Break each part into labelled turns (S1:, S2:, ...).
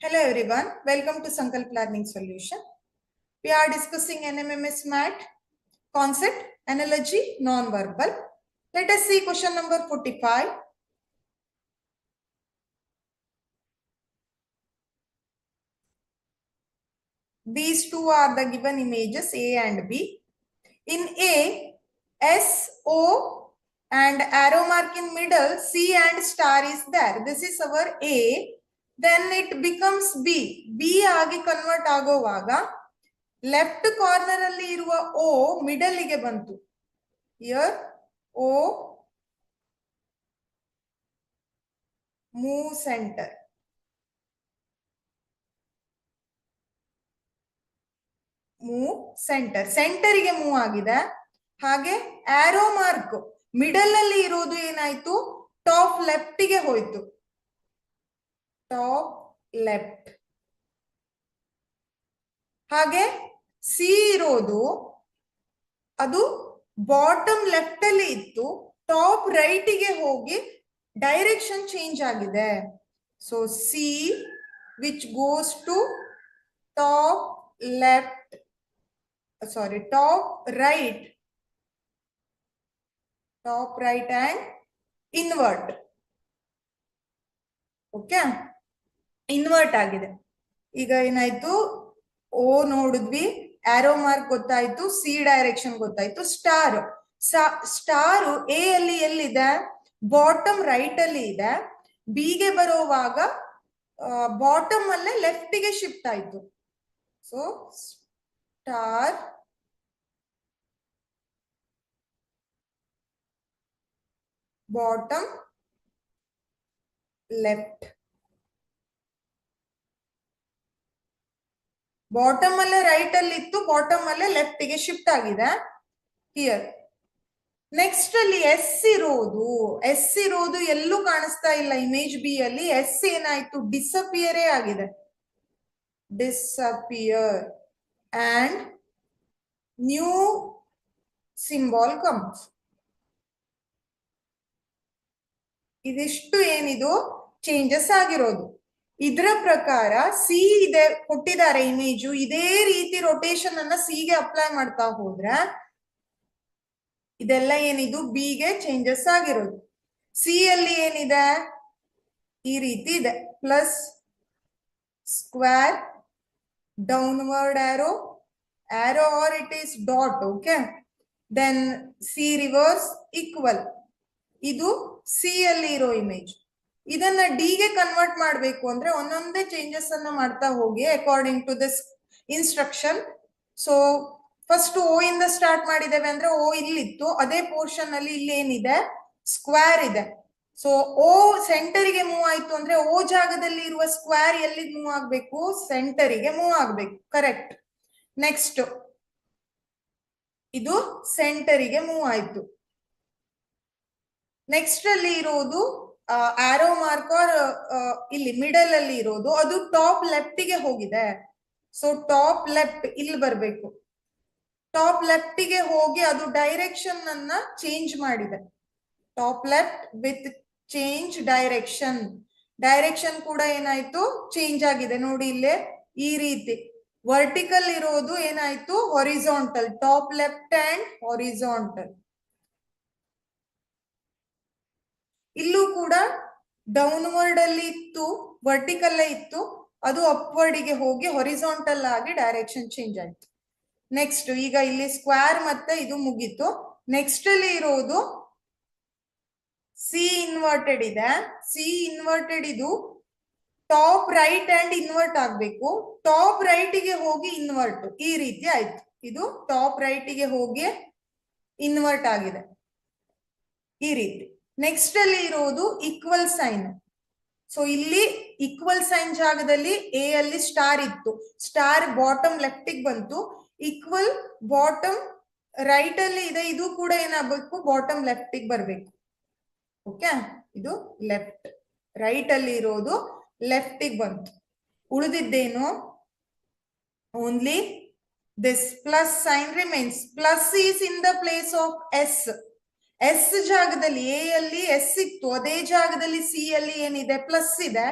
S1: Hello everyone, welcome to Sankalp Learning Solution. We are discussing NMMS Math, concept, analogy, non-verbal. Let us see question number 45. These two are the given images A and B. In A, S, O and arrow mark in middle, C and star is there. This is our A. Then it becomes B. B agi convert agovaga. Left corner ಅಲ್ಲಿ ಇರುವ O middle ಗೆ ಬಂತು. Here O move centre, centre ಗೆ move ಆಗಿದೆ. ಹಾಗೆ arrow mark middle ಅಲ್ಲಿ ಇರೋದು ಏನಾಯ್ತು, ಟಾಪ್ ಲೆಫ್ಟ್ ಗೆ ಹೋಯ್ತು. Top left. ಹಾಗೆ ಸಿ ಇರೋದು ಅದು ಬಾಟಮ್ ಲೆಫ್ಟ್ ಅಲ್ಲಿ ಇತ್ತು, ಟಾಪ್ ರೈಟ್ ಗೆ ಹೋಗಿ ಡೈರೆಕ್ಷನ್ ಚೇಂಜ್ ಆಗಿದೆ. So C which goes to top left, sorry top right and invert. Okay, invert ಆಗಿದೆ. ಈಗ ಏನಾಯ್ತು, ಓ ನೋಡಿದ್ವಿ, ಆರೋ ಮಾರ್ಕ್ ಗೊತ್ತಾಯ್ತು, ಸಿ ಡೈರೆಕ್ಷನ್ ಗೊತ್ತಾಯ್ತು. ಸ್ಟಾರ್ ಎ ಅಲ್ಲಿ ಎಲ್ಲಿದೆ, ಬಾಟಮ್ ರೈಟ್ ಅಲ್ಲಿ ಇದೆ. ಬಿ ಗೆ ಬರುವಾಗ ಬಾಟಮ್ ಅಲ್ಲೇ ಲೆಫ್ಟ್ ಗೆ ಶಿಫ್ಟ್ ಆಯ್ತು. So star bottom left, bottom ಅಲ್ಲೇ ರೈಟ್ ಅಲ್ಲಿ ಇತ್ತು, ಬಾಟಮ್ ಅಲ್ಲೇ ಲೆಫ್ಟ್ ಗೆ ಶಿಫ್ಟ್ ಆಗಿದೆ. ಹಿಯರ್ ನೆಕ್ಸ್ಟ್ ಅಲ್ಲಿ ಎಸ್ ಇರೋದು ಎಲ್ಲೂ ಕಾಣಿಸ್ತಾ ಇಲ್ಲ ಇಮೇಜ್ ಬಿ ಅಲ್ಲಿ. ಎಸ್ ಏನಾಯ್ತು, ಡಿಸಪಿಯರೇ ಆಗಿದೆ. Disappear and new symbol comes. ಇದಿಷ್ಟು ಏನಿದು ಚೇಂಜಸ್ ಆಗಿರೋದು. ಇದರ ಪ್ರಕಾರ ಸಿ ಇದೆ ಕೊಟ್ಟಿದ್ದಾರೆ ಇಮೇಜು, ಇದೇ ರೀತಿ ರೊಟೇಷನ್ ಅನ್ನ ಸಿ ಗೆ ಅಪ್ಲೈ ಮಾಡ್ತಾ ಹೋದ್ರೆ ಇದೆಲ್ಲ ಏನಿದು ಬಿ ಗೆ ಚೇಂಜಸ್ ಆಗಿರೋದು. ಸಿ ಅಲ್ಲಿ ಏನಿದೆ, ಈ ರೀತಿ ಇದೆ, plus square, downward arrow or it is dot. Okay, then C reverse equal. ಇದು ಸಿ ಅಲ್ಲಿ ಇರೋ ಇಮೇಜ್. ಇದನ್ನ ಡಿ ಗೆ ಕನ್ವರ್ಟ್ ಮಾಡಬೇಕು ಅಂದ್ರೆ ಒಂದೊಂದೇ ಚೇಂಜಸ್ ಅನ್ನ ಮಾಡ್ತಾ ಹೋಗಿ according to this instruction. So first O ಇಂದ ಸ್ಟಾರ್ಟ್ ಮಾಡಿದ್ದೇವೆ ಅಂದ್ರೆ ಓ ಇಲ್ಲಿತ್ತು, ಅದೇ ಪೋರ್ಷನ್ ಅಲ್ಲಿ ಇಲ್ಲಿ ಏನಿದೆ, ಸ್ಕ್ವೇರ್ ಇದೆ. ಸೊ ಓ ಸೆಂಟರಿಗೆ ಮೂವ್ ಆಯ್ತು ಅಂದ್ರೆ ಓ ಜಾಗದಲ್ಲಿ ಇರುವ ಸ್ಕ್ವೇರ್ ಎಲ್ಲಿಗೆ ಮೂವ್ ಆಗ್ಬೇಕು, ಸೆಂಟರಿಗೆ ಮೂವ್ ಆಗ್ಬೇಕು. ಕರೆಕ್ಟ್. ನೆಕ್ಸ್ಟ್ ಇದು ಸೆಂಟರಿಗೆ ಮೂವ್ ಆಯ್ತು. ನೆಕ್ಸ್ಟ್ ಅಲ್ಲಿ ಇರೋದು ಆರೋ ಮಾರ್ಕರ್ ಇಲ್ಲಿ ಮಿಡಲ್ ಅಲ್ಲಿ ಇರೋದು ಅದು ಟಾಪ್ ಲೆಫ್ಟ್ ಗೆ ಹೋಗಿದೆ. ಸೊ ಟಾಪ್ ಲೆಫ್ಟ್ ಇಲ್ಲಿ ಬರ್ಬೇಕು. ಟಾಪ್ ಲೆಫ್ಟ್ ಗೆ ಹೋಗಿ ಅದು ಡೈರೆಕ್ಷನ್ ಅನ್ನ ಚೇಂಜ್ ಮಾಡಿದೆ. Top left with change direction ಕೂಡ ಏನಾಯ್ತು, ಚೇಂಜ್ ಆಗಿದೆ. ನೋಡಿ ಇಲ್ಲೇ ಈ ರೀತಿ ವರ್ಟಿಕಲ್ ಇರೋದು ಏನಾಯ್ತು, horizontal. Top left and horizontal. ಇಲ್ಲೂ ಕೂಡ ಡೌನ್ವರ್ಡ್ ಅಲ್ಲಿ ಇತ್ತು, ವರ್ಟಿಕಲ್ ಇತ್ತು, ಅದು ಅಪ್ವರ್ಡ್ ಗೆ ಹೋಗಿ ಹಾರಿಜಾಂಟಲ್ ಆಗಿ ಡೈರೆಕ್ಷನ್ ಚೇಂಜ್ ಆಯ್ತು. ನೆಕ್ಸ್ಟ್ ಈಗ ಇಲ್ಲಿ ಸ್ಕ್ವೇರ್ ಮತ್ತೆ ಇದು ಮುಗೀತು. ನೆಕ್ಸ್ಟ್ ಅಲ್ಲಿ ಇರೋದು ಸಿ ಇನ್ವರ್ಟೆಡ್ ಇದೆ. ಸಿ ಇನ್ವರ್ಟೆಡ್ ಇದು ಟಾಪ್ ರೈಟ್ ಅಂಡ್ ಇನ್ವರ್ಟ್ ಆಗ್ಬೇಕು. ಟಾಪ್ ರೈಟ್ ಗೆ ಹೋಗಿ ಇನ್ವರ್ಟ್, ಈ ರೀತಿ ಆಯ್ತು. ಇದು ಟಾಪ್ ರೈಟ್ ಗೆ ಹೋಗಿ ಇನ್ವರ್ಟ್ ಆಗಿದೆ ಈ ರೀತಿ. ನೆಕ್ಸ್ಟ್ ಅಲ್ಲಿ ಇರೋದು ಈಕ್ವಲ್ ಸೈನ್. ಸೊ ಇಲ್ಲಿ ಈಕ್ವಲ್ ಸೈನ್ ಜಾಗದಲ್ಲಿ ಎ ಅಲ್ಲಿ ಸ್ಟಾರ್ ಇತ್ತು, ಸ್ಟಾರ್ ಬಾಟಮ್ ಲೆಫ್ಟ್ ಗೆ ಬಂತು. ಈಕ್ವಲ್ ಬಾಟಮ್ ರೈಟ್ ಅಲ್ಲಿ ಇದೆ, ಇದು ಕೂಡ ಏನಾಗಬೇಕು, ಬಾಟಮ್ ಲೆಫ್ಟ್ ಗೆ ಬರ್ಬೇಕು. ಓಕೆ, ಇದು ಲೆಫ್ಟ್, ರೈಟ್ ಅಲ್ಲಿ ಇರೋದು ಲೆಫ್ಟ್ ಗೆ ಬಂತು. ಉಳಿದಿದ್ದೇನು, only this plus sign remains. Plus is in the place of s. S ಜಾಗದಲ್ಲಿ ಎ ಅಲ್ಲಿ ಎಸ್ ಇತ್ತು, ಅದೇ ಜಾಗದಲ್ಲಿ ಸಿ ಅಲ್ಲಿ ಏನಿದೆ ಪ್ಲಸ್ ಇದೆ.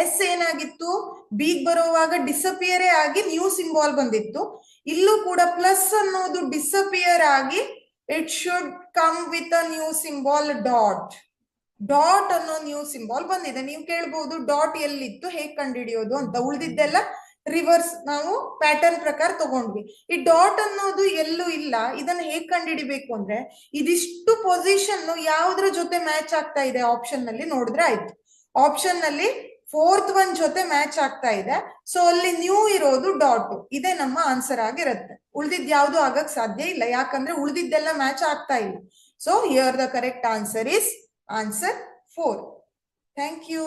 S1: ಎಸ್ ಏನಾಗಿತ್ತು, ಬಿಗ್ ಬರುವಾಗ ಡಿಸಪಿಯರೇ ಆಗಿ ನ್ಯೂ ಸಿಂಬಾಲ್ ಬಂದಿತ್ತು. ಇಲ್ಲೂ ಕೂಡ ಪ್ಲಸ್ ಅನ್ನೋದು ಡಿಸಪಿಯರ್ ಆಗಿ it should come with a new symbol dot. Dot ಅನ್ನೋ ನ್ಯೂ ಸಿಂಬಾಲ್ ಬಂದಿದೆ. ನೀವು ಕೇಳ್ಬಹುದು ಡಾಟ್ ಎಲ್ಲಿತ್ತು, ಹೇಗ್ ಕಂಡುಹಿಡಿಯೋದು ಅಂತ. ಉಳಿದಿದ್ದೆಲ್ಲ ರಿವರ್ಸ್ ನಾವು ಪ್ಯಾಟರ್ನ್ ಪ್ರಕಾರ ತಗೊಂಡ್ವಿ. ಈ ಡಾಟ್ ಅನ್ನೋದು ಎಲ್ಲೂ ಇಲ್ಲ. ಇದನ್ನ ಹೇಗ್ ಕಂಡುಹಿಡಿಬೇಕು ಅಂದ್ರೆ, ಇದಿಷ್ಟು ಪೊಸಿಷನ್ ಯಾವ್ದ್ರ ಜೊತೆ ಮ್ಯಾಚ್ ಆಗ್ತಾ ಇದೆ ಆಪ್ಷನ್ ನಲ್ಲಿ ನೋಡಿದ್ರೆ ಆಯ್ತು. ಆಪ್ಷನ್ ನಲ್ಲಿ ಫೋರ್ತ್ ಒನ್ ಜೊತೆ ಮ್ಯಾಚ್ ಆಗ್ತಾ ಇದೆ, ಸೊ ಅಲ್ಲಿ ನ್ಯೂ ಇರೋದು ಡಾಟ್. ಇದೇ ನಮ್ಮ ಆನ್ಸರ್ ಆಗಿರುತ್ತೆ. ಉಳಿದಿದ್ ಯಾವ್ದು ಆಗಕ್ ಸಾಧ್ಯ ಇಲ್ಲ, ಯಾಕಂದ್ರೆ ಉಳಿದಿದ್ದೆಲ್ಲ ಮ್ಯಾಚ್ ಆಗ್ತಾ ಇಲ್ಲ. So here the correct answer is answer 4. Thank you.